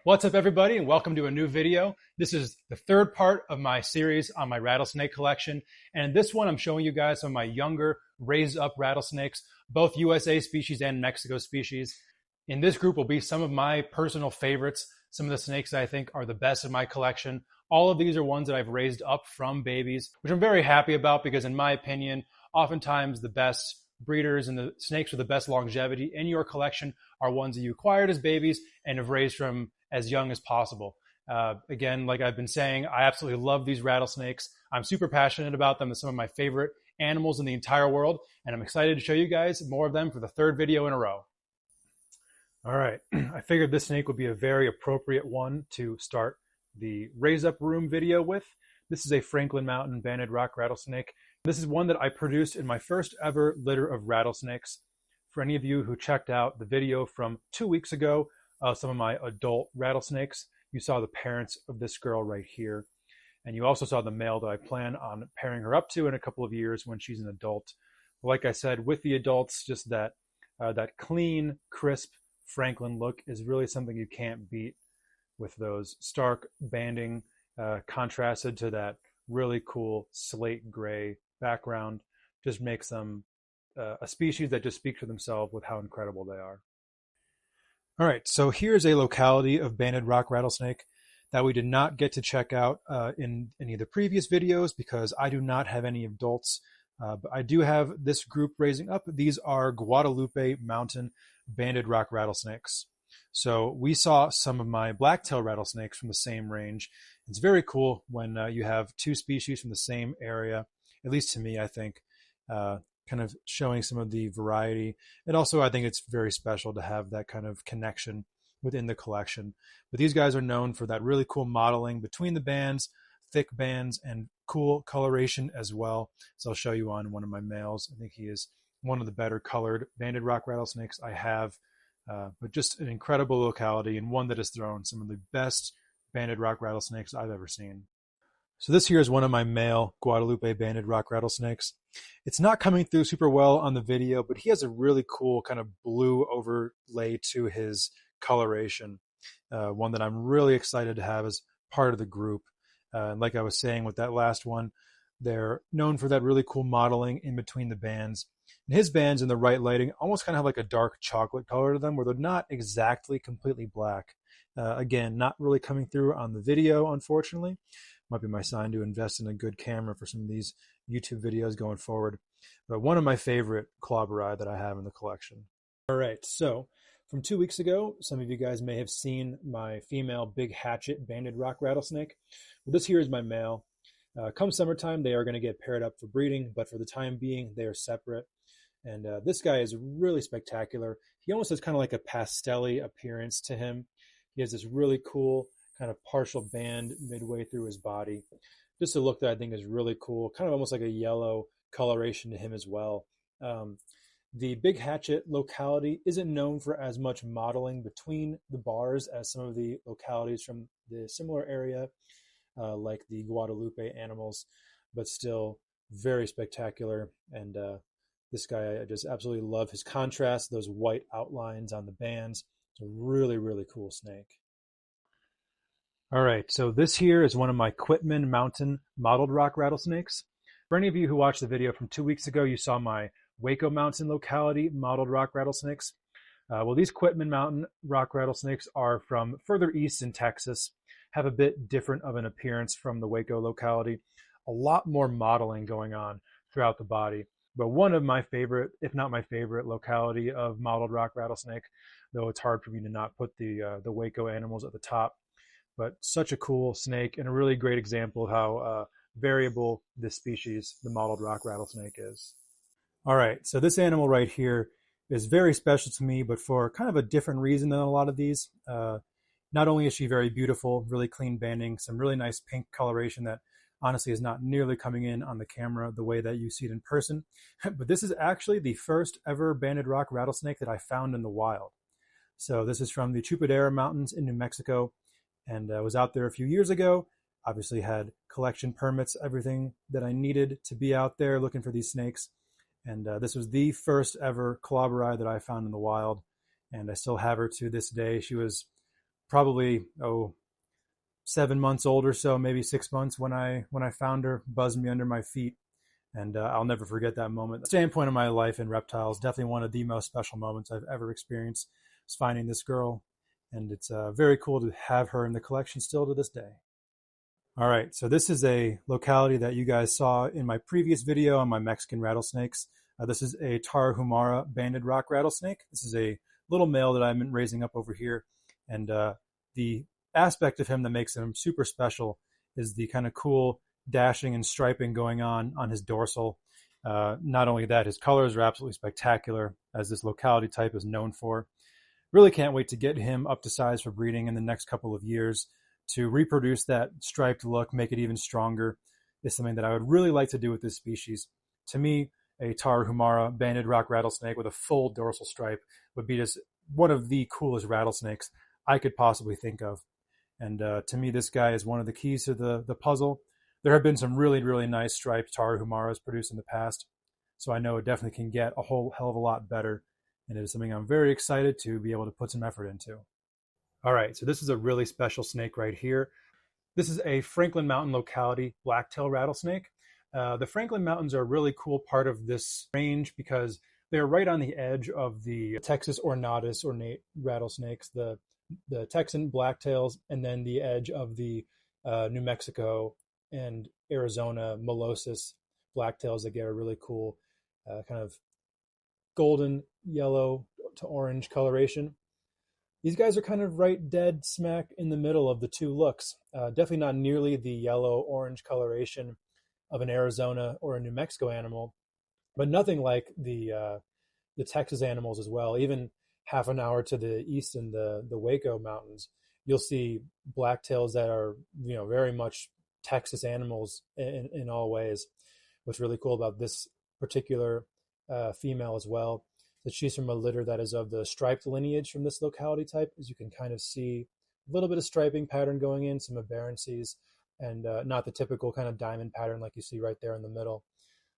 What's up, everybody, and welcome to a new video. This is the third part of my series on my rattlesnake collection. And in this one, I'm showing you guys some of my younger raised up rattlesnakes, both USA species and Mexico species. In this group will be some of my personal favorites, some of the snakes that I think are the best in my collection. All of these are ones that I've raised up from babies, which I'm very happy about because in my opinion, oftentimes the best breeders and the snakes with the best longevity in your collection are ones that you acquired as babies and have raised from as young as possible. Again, like I've been saying, I absolutely love these rattlesnakes. I'm super passionate about them. They're some of my favorite animals in the entire world, and I'm excited to show you guys more of them for the third video in a row. All right, I figured this snake would be a very appropriate one to start the raise up room video with. This is a Quitman Mountain banded rock rattlesnake. This is one that I produced in my first ever litter of rattlesnakes. For any of you who checked out the video from 2 weeks ago, some of my adult rattlesnakes, you saw the parents of this girl right here. And you also saw the male that I plan on pairing her up to in a couple of years when she's an adult. Like I said, with the adults, just that clean, crisp Franklin look is really something you can't beat with those stark banding contrasted to that really cool slate gray background. Just makes them a species that just speak for themselves with how incredible they are. All right, so here's a locality of banded rock rattlesnake that we did not get to check out in any of the previous videos because I do not have any adults, but I do have this group raising up. These are Guadalupe Mountain banded rock rattlesnakes. So we saw some of my blacktail rattlesnakes from the same range. It's very cool when you have two species from the same area, at least to me, I think. Kind of showing some of the variety. And also, I think it's very special to have that kind of connection within the collection. But these guys are known for that really cool modeling between the bands, thick bands, and cool coloration as well. So I'll show you on one of my males. I think he is one of the better colored banded rock rattlesnakes I have. But just an incredible locality and one that has thrown some of the best banded rock rattlesnakes I've ever seen. So this here is one of my male Guadalupe banded rock rattlesnakes. It's not coming through super well on the video, but he has a really cool kind of blue overlay to his coloration. One that I'm really excited to have as part of the group. Like I was saying with that last one, they're known for that really cool modeling in between the bands. And his bands in the right lighting almost kind of have like a dark chocolate color to them where they're not exactly completely black. Again, not really coming through on the video, unfortunately. Might be my sign to invest in a good camera for some of these YouTube videos going forward. But one of my favorite clobberi that I have in the collection. All right, so from 2 weeks ago, some of you guys may have seen my female big Hatchet banded rock rattlesnake. Well, this here is my male. Come summertime, they are going to get paired up for breeding, but for the time being, they are separate. And this guy is really spectacular. He almost has kind of like a pastel-y appearance to him. He has this really cool kind of partial band midway through his body. Just a look that I think is really cool, kind of almost like a yellow coloration to him as well. The big Hatchet locality isn't known for as much modeling between the bars as some of the localities from the similar area, like the Guadalupe animals, but still very spectacular. And this guy, I just absolutely love his contrast, those white outlines on the bands. It's a really, really cool snake. All right, so this here is one of my Quitman Mountain mottled rock rattlesnakes. For any of you who watched the video from 2 weeks ago, you saw my Waco Mountain locality mottled rock rattlesnakes. Well, these Quitman Mountain rock rattlesnakes are from further east in Texas, have a bit different of an appearance from the Waco locality, a lot more modeling going on throughout the body. But one of my favorite, if not my favorite, locality of mottled rock rattlesnake, though it's hard for me to not put the Waco animals at the top. But such a cool snake and a really great example of how variable this species, the mottled rock rattlesnake, is. All right, so this animal right here is very special to me, but for kind of a different reason than a lot of these. Not only is she very beautiful, really clean banding, some really nice pink coloration that honestly is not nearly coming in on the camera the way that you see it in person, but this is actually the first ever banded rock rattlesnake that I found in the wild. So this is from the Chupadera Mountains in New Mexico. And I was out there a few years ago, obviously had collection permits, everything that I needed to be out there looking for these snakes. And this was the first ever clobberi that I found in the wild. And I still have her to this day. She was probably 7 months old or so, maybe 6 months when I found her, buzzed me under my feet, and I'll never forget that moment. The standpoint of my life in reptiles, definitely one of the most special moments I've ever experienced was finding this girl, and it's very cool to have her in the collection still to this day. All right, so this is a locality that you guys saw in my previous video on my Mexican rattlesnakes. This is a Tarahumara banded rock rattlesnake. This is a little male that I've been raising up over here, and the aspect of him that makes him super special is the kind of cool dashing and striping going on his dorsal. Not only that, his colors are absolutely spectacular, as this locality type is known for. Really can't wait to get him up to size for breeding in the next couple of years to reproduce that striped look, make it even stronger. Is something that I would really like to do with this species. To me, a Tarahumara banded rock rattlesnake with a full dorsal stripe would be just one of the coolest rattlesnakes I could possibly think of. And to me, this guy is one of the keys to the puzzle. There have been some really, really nice striped Tarahumaras produced in the past, so I know it definitely can get a whole hell of a lot better, and it is something I'm very excited to be able to put some effort into. All right, so this is a really special snake right here. This is a Franklin Mountain locality blacktail rattlesnake. The Franklin Mountains are a really cool part of this range because they're right on the edge of the Texas ornatus, ornate rattlesnakes, the Texan blacktails, and then the edge of the New Mexico and Arizona Molossus blacktails that get a really cool kind of golden yellow to orange coloration. These guys are kind of right dead smack in the middle of the two looks. Definitely not nearly the yellow-orange coloration of an Arizona or a New Mexico animal, but nothing like the Texas animals as well. Even half an hour to the east in the Waco Mountains, you'll see blacktails that are very much Texas animals in all ways. What's really cool about this particular female as well, that she's from a litter that is of the striped lineage from this locality type, as you can kind of see a little bit of striping pattern going in, some aberrancies, and not the typical kind of diamond pattern like you see right there in the middle.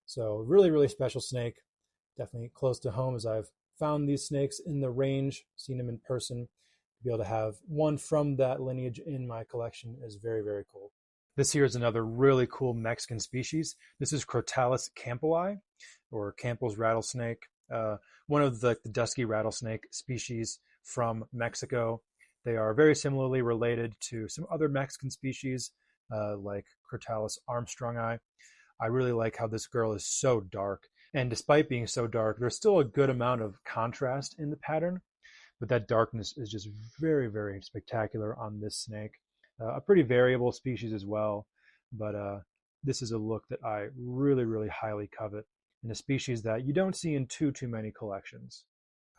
So really, really special snake. Definitely close to home, as I've found these snakes in the range, seen them in person. To be able to have one from that lineage in my collection is very, very cool. This here is another really cool Mexican species. This is Crotalus campbelli, or Campbell's rattlesnake. One of the dusky rattlesnake species from Mexico. They are very similarly related to some other Mexican species like Crotalus armstrongi. I really like how this girl is so dark. And despite being so dark, there's still a good amount of contrast in the pattern. But that darkness is just very, very spectacular on this snake. A pretty variable species as well. But this is a look that I really, really highly covet, in a species that you don't see in too many collections.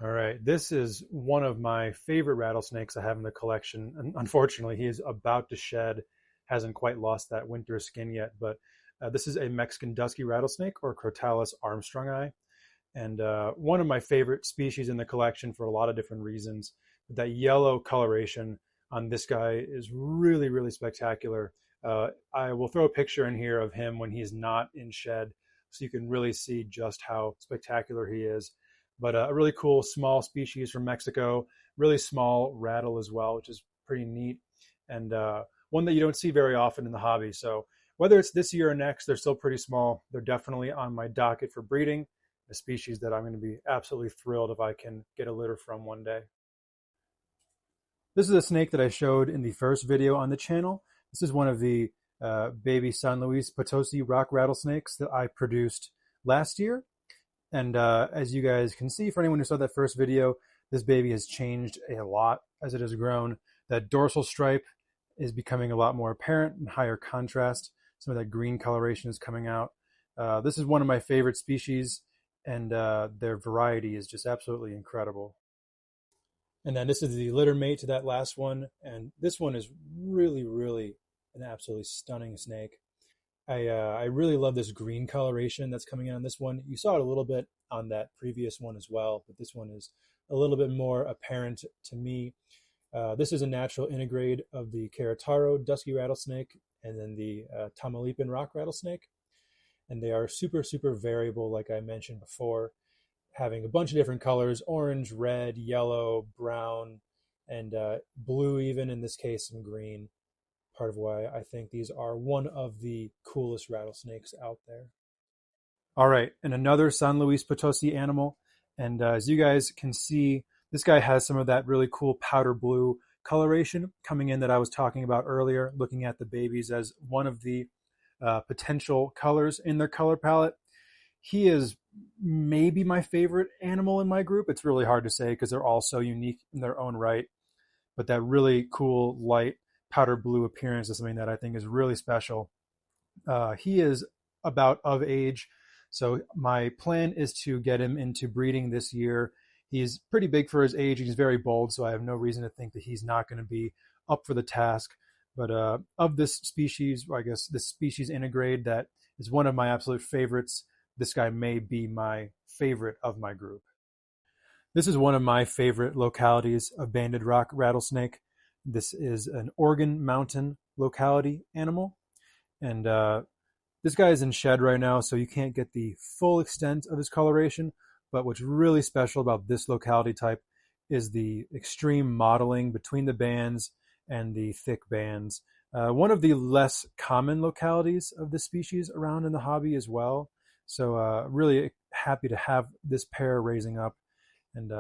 All right, this is one of my favorite rattlesnakes I have in the collection. And unfortunately, he is about to shed, hasn't quite lost that winter skin yet, but this is a Mexican dusky rattlesnake, or Crotalus armstrongi, and one of my favorite species in the collection for a lot of different reasons. That yellow coloration on this guy is really, really spectacular. I will throw a picture in here of him when he's not in shed, so you can really see just how spectacular he is. But a really cool small species from Mexico, really small rattle as well, which is pretty neat, and one that you don't see very often in the hobby. So whether it's this year or next, they're still pretty small. They're definitely on my docket for breeding, a species that I'm going to be absolutely thrilled if I can get a litter from one day. This is a snake that I showed in the first video on the channel. This is one of the baby San Luis Potosí rock rattlesnakes that I produced last year. And as you guys can see, for anyone who saw that first video, this baby has changed a lot as it has grown. That dorsal stripe is becoming a lot more apparent and higher contrast. Some of that green coloration is coming out. This is one of my favorite species, and their variety is just absolutely incredible. And then this is the litter mate to that last one, and this one is really, really an absolutely stunning snake. I really love this green coloration that's coming in on this one. You saw it a little bit on that previous one as well, but this one is a little bit more apparent to me. This is a natural intergrade of the Querétaro dusky rattlesnake and then the Tamaulipan rock rattlesnake. And they are super, super variable, like I mentioned before, having a bunch of different colors: orange, red, yellow, brown, and blue even, in this case some green. Part of why I think these are one of the coolest rattlesnakes out there. All right, and another San Luis Potosí animal. And as you guys can see, this guy has some of that really cool powder blue coloration coming in that I was talking about earlier, looking at the babies as one of the potential colors in their color palette. He is maybe my favorite animal in my group. It's really hard to say because they're all so unique in their own right. But that really cool light powder blue appearance is something that I think is really special. He is about of age, so my plan is to get him into breeding this year. He's pretty big for his age. He's very bold, so I have no reason to think that he's not going to be up for the task. But of this species, or I guess this species intergrade that is one of my absolute favorites, this guy may be my favorite of my group. This is one of my favorite localities of banded rock rattlesnake. This is an Quitman Mountain locality animal. And this guy is in shed right now, so you can't get the full extent of his coloration. But what's really special about this locality type is the extreme mottling between the bands and the thick bands. One of the less common localities of this species around in the hobby as well. So really happy to have this pair raising up. And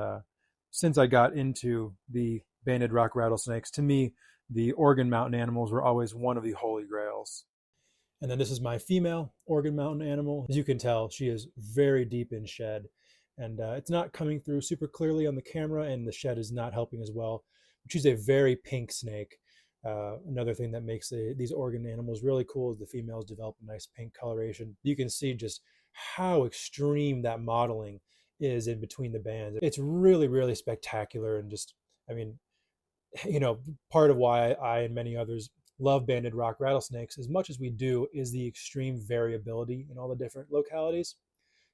since I got into the banded rock rattlesnakes, to me, the Quitman Mountain animals were always one of the holy grails. And then this is my female Quitman Mountain animal. As you can tell, she is very deep in shed. And it's not coming through super clearly on the camera, and the shed is not helping as well. But she's a very pink snake. Another thing that makes these Quitman animals really cool is the females develop a nice pink coloration. You can see just how extreme that modeling is in between the bands. It's really, really spectacular. And just, I mean, you know, part of why I and many others love banded rock rattlesnakes as much as we do is the extreme variability in all the different localities.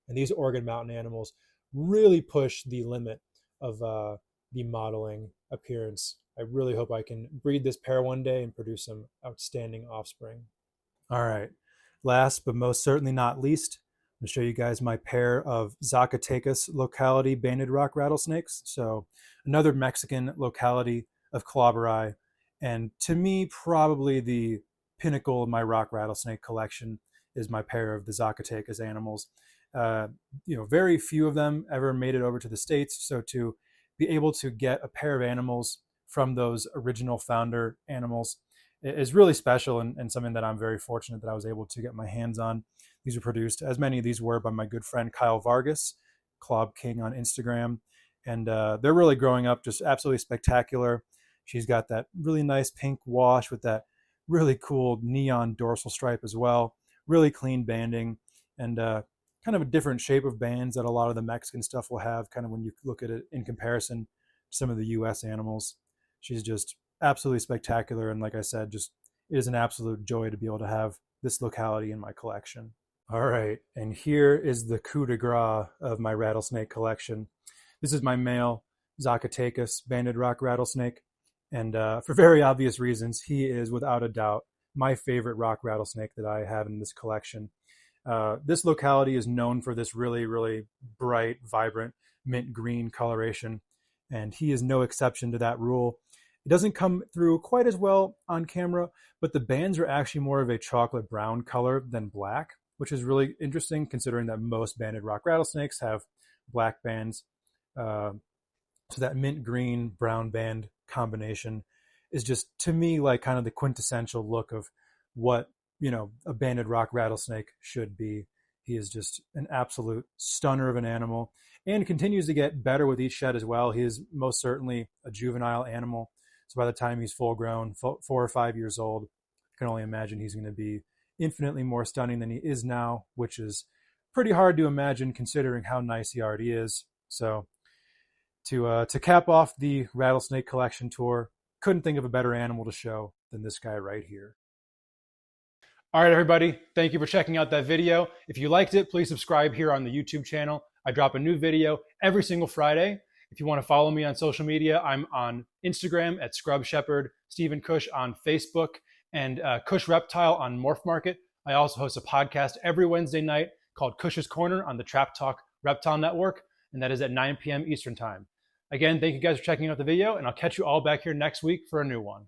And these Quitman Mountain animals really push the limit of the modeling appearance. I really hope I can breed this pair one day and produce some outstanding offspring. All right, last but most certainly not least, I'm going to show you guys my pair of Zacatecas locality banded rock rattlesnakes. So another Mexican locality of clobberi, and to me, probably the pinnacle of my rock rattlesnake collection is my pair of the Zacatecas animals. Very few of them ever made it over to the States. So to be able to get a pair of animals from those original founder animals is really special, and something that I'm very fortunate that I was able to get my hands on. These were produced, as many of these were, by my good friend Kyle Vargas, Clob King on Instagram. And they're really growing up just absolutely spectacular. She's got that really nice pink wash with that really cool neon dorsal stripe as well. Really clean banding, and kind of a different shape of bands that a lot of the Mexican stuff will have, kind of when you look at it in comparison to some of the US animals. She's just absolutely spectacular. And like I said, just it is an absolute joy to be able to have this locality in my collection. All right, and here is the coup de grace of my rattlesnake collection. This is my male Zacatecas banded rock rattlesnake. And for very obvious reasons, he is without a doubt my favorite rock rattlesnake that I have in this collection. This locality is known for this really, really bright, vibrant mint green coloration, and he is no exception to that rule. It doesn't come through quite as well on camera, but the bands are actually more of a chocolate brown color than black, which is really interesting considering that most banded rock rattlesnakes have black bands. So that mint green brown band combination is just, to me, like kind of the quintessential look of what, a banded rock rattlesnake should be. He is just an absolute stunner of an animal and continues to get better with each shed as well. He is most certainly a juvenile animal. So by the time he's full grown, 4 or 5 years old, I can only imagine he's going to be infinitely more stunning than he is now, which is pretty hard to imagine considering how nice he already is. So to cap off the rattlesnake collection tour, couldn't think of a better animal to show than this guy right here. All right, everybody, thank you for checking out that video. If you liked it, please subscribe here on the YouTube channel. I drop a new video every single Friday. If you want to follow me on social media, I'm on Instagram at Scrub Shepherd, Stephen Cush on Facebook, and Cush Reptile on Morph Market. I also host a podcast every Wednesday night called Cush's Corner on the Trap Talk Reptile Network, and that is at 9 p.m. Eastern Time. Again, thank you guys for checking out the video, and I'll catch you all back here next week for a new one.